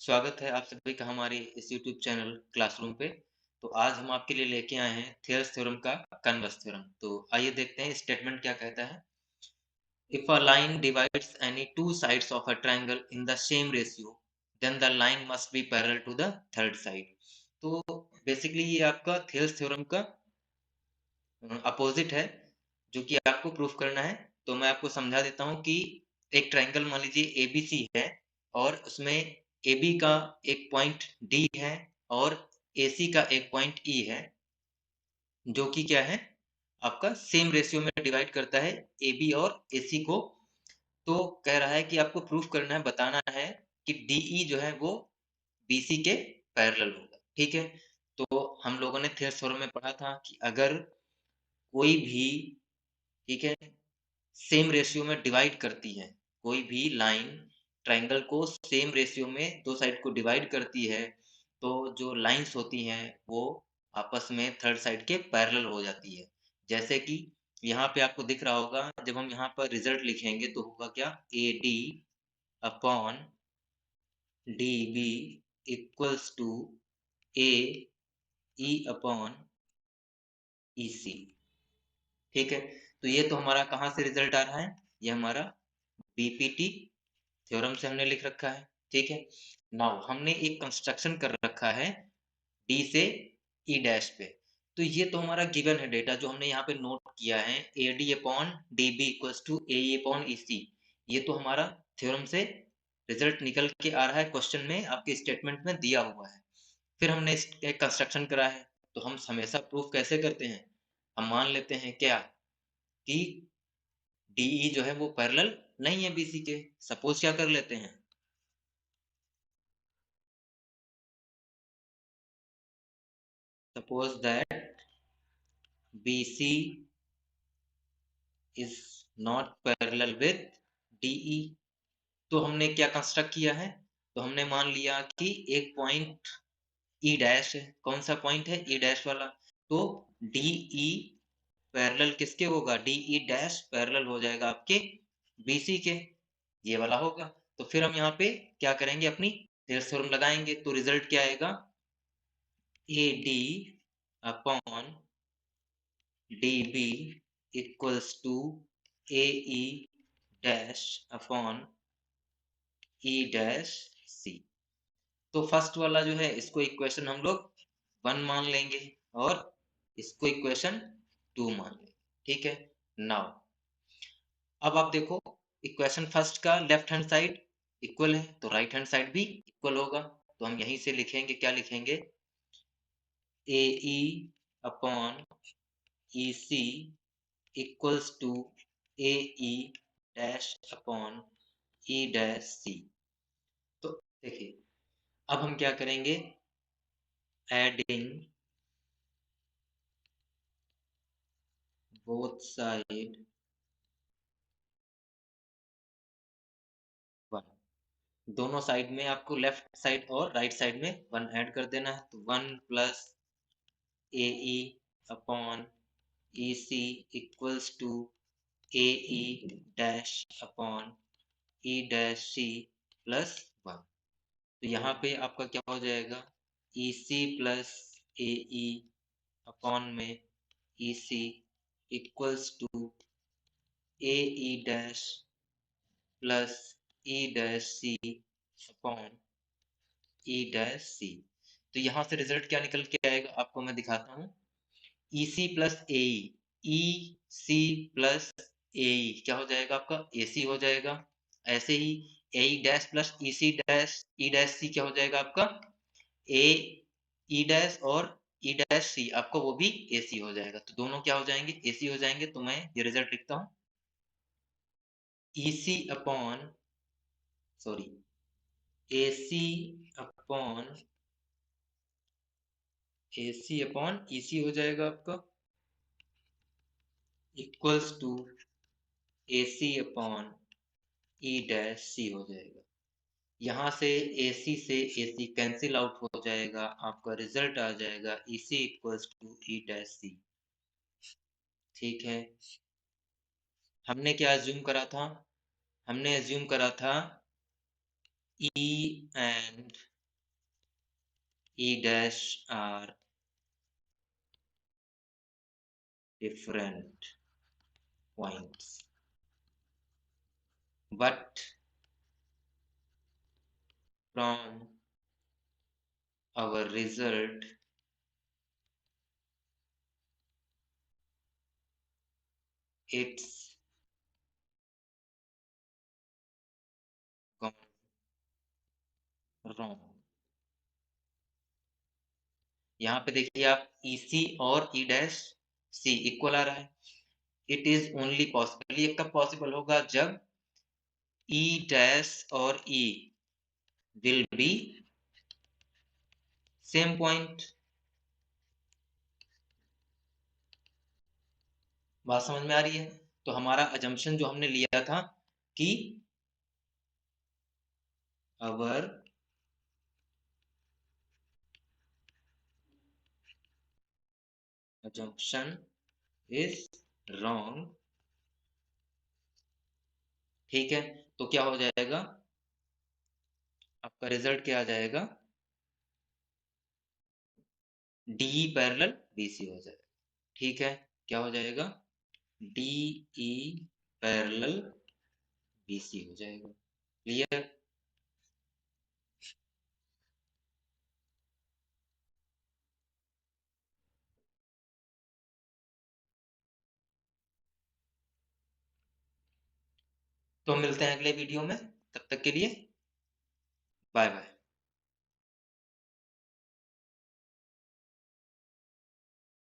स्वागत है आप सभी का हमारे इस YouTube चैनल क्लासरूम पे। तो आज हम आपके लिए लेके आए हैं थियर्स थ्योरम का कन्वर्स थ्योरम। तो आइए देखते हैं स्टेटमेंट क्या कहता है। If a line divides any two sides of a triangle in the same ratio then the line must be parallel to the third side. तो बेसिकली ये आपका थियर्स थ्योरम का अपोजिट है जो कि आपको प्रूफ करना है। तो मैं आपको समझा देता हूँ कि एक ट्रायंगल मान लीजिए एबीसी है और उसमें एबी का एक पॉइंट डी है और एसी का एक पॉइंट ई है, जो कि क्या है आपका सेम रेशियो में डिवाइड करता है एबी और एसी को। तो कह रहा है कि आपको प्रूफ करना है, बताना है कि डीई जो है वो बीसी के पैरेलल होगा। ठीक है, तो हम लोगों ने थेरस थ्योरम में पढ़ा था कि अगर कोई भी, ठीक है, सेम रेशियो में डिवाइड करती है, कोई भी लाइन ट्रायंगल को सेम रेशियो में दो साइड को डिवाइड करती है, तो जो लाइंस होती हैं वो आपस में थर्ड साइड के पैरेलल हो जाती है। जैसे कि यहाँ पे आपको दिख रहा होगा, जब हम यहाँ पर रिजल्ट लिखेंगे तो होगा क्या, A D upon D B equals to A E upon E C. ठीक है, तो ये तो हमारा कहाँ से रिजल्ट आ रहा है, ये हमारा बीपीटी थ्योरम से हमने लिख रखा है। ठीक है, नाउ हमने एक कंस्ट्रक्शन कर रखा है डी से ई डैश पे। तो ये तो हमारा गिवन है डेटा जो हमने यहाँ पे नोट किया है, A D upon D B equals to A upon E C. ये तो हमारा थ्योरम से रिजल्ट निकल के आ रहा है, क्वेश्चन में आपके स्टेटमेंट में दिया हुआ है। फिर हमने एक कंस्ट्रक्शन करा है। तो हम हमेशा प्रूफ कैसे करते हैं, हम मान लेते हैं क्या कि डीई जो है वो पैरेलल नहीं है बीसी के। सपोज क्या कर लेते हैं, suppose that BC is not parallel with DE। तो हमने क्या कंस्ट्रक्ट किया है, तो हमने मान लिया कि एक पॉइंट ई डैश है। कौन सा पॉइंट है, ई डैश वाला। तो DE पैरेलल किसके होगा, DE डैश पैरेलल हो जाएगा आपके BC के, ये वाला होगा। तो फिर हम यहाँ पे क्या करेंगे, अपनी थेरस थ्योरम लगाएंगे। तो रिजल्ट क्या आएगा, AD upon DB equals to AE dash upon E dash C। तो फर्स्ट वाला जो है इसको इक्वेशन हम लोग 1 मान लेंगे और इसको इक्वेशन 2 मान लेंगे। ठीक है, नाउ अब आप देखो, इक्वेशन फर्स्ट का लेफ्ट हैंड साइड इक्वल है तो राइट हैंड साइड भी इक्वल होगा। तो हम यहीं से लिखेंगे, क्या लिखेंगे, A E upon E C equals to A E dash upon E dash C. तो देखिए अब हम क्या करेंगे, एडिंग बोथ साइड 1। दोनों साइड में आपको लेफ्ट साइड और राइट साइड में 1 ऐड कर देना है। तो 1 plus A E upon E C equals to A E dash upon E dash C plus 1। तो यहाँ पे आपका क्या हो जाएगा, ई C plus A E upon में E C equals to A E dash plus E dash C upon E dash C. तो यहाँ से रिजल्ट क्या निकल के आएगा आपको मैं दिखाता हूँ, E C plus A E C plus ए क्या हो जाएगा आपका, ए सी हो जाएगा। ऐसे ही ए डैश प्लस ई डैश सी क्या हो जाएगा आपका, ए ई डैश और ई डैश सी आपको वो भी ए सी हो जाएगा। तो दोनों क्या हो जाएंगे, ए सी हो जाएंगे। तो मैं ये रिजल्ट लिखता हूँ, E C upon, sorry, A C upon A C upon E C हो जाएगा आपका, equals to A C upon E dash C हो जाएगा। यहाँ से AC से AC कैंसिल आउट हो जाएगा, आपका रिजल्ट आ जाएगा EC equals to E dash C. ठीक है, हमने क्या एज्यूम करा था, हमने एज्यूम करा था E and E dash are different points, but from our result it's gone wrong। यहाँ पे देखिए आप EC और E डैश C इक्वल आ रहा है। इट इज ओनली पॉसिबल, ये कब पॉसिबल होगा? जब E डैश और E will be same point. बात समझ में आ रही है? तो हमारा अजम्पशन जो हमने लिया था कि अवर assumption is wrong, ठीक है, तो क्या हो जाएगा? आपका रिजल्ट क्या आ जाएगा? डी पैरेलल BC हो जाएगा। ठीक है, क्या हो जाएगा? DE पैरेलल BC हो जाएगा। क्लियर? तो मिलते हैं अगले वीडियो में, तब तक के लिए बाय बाय।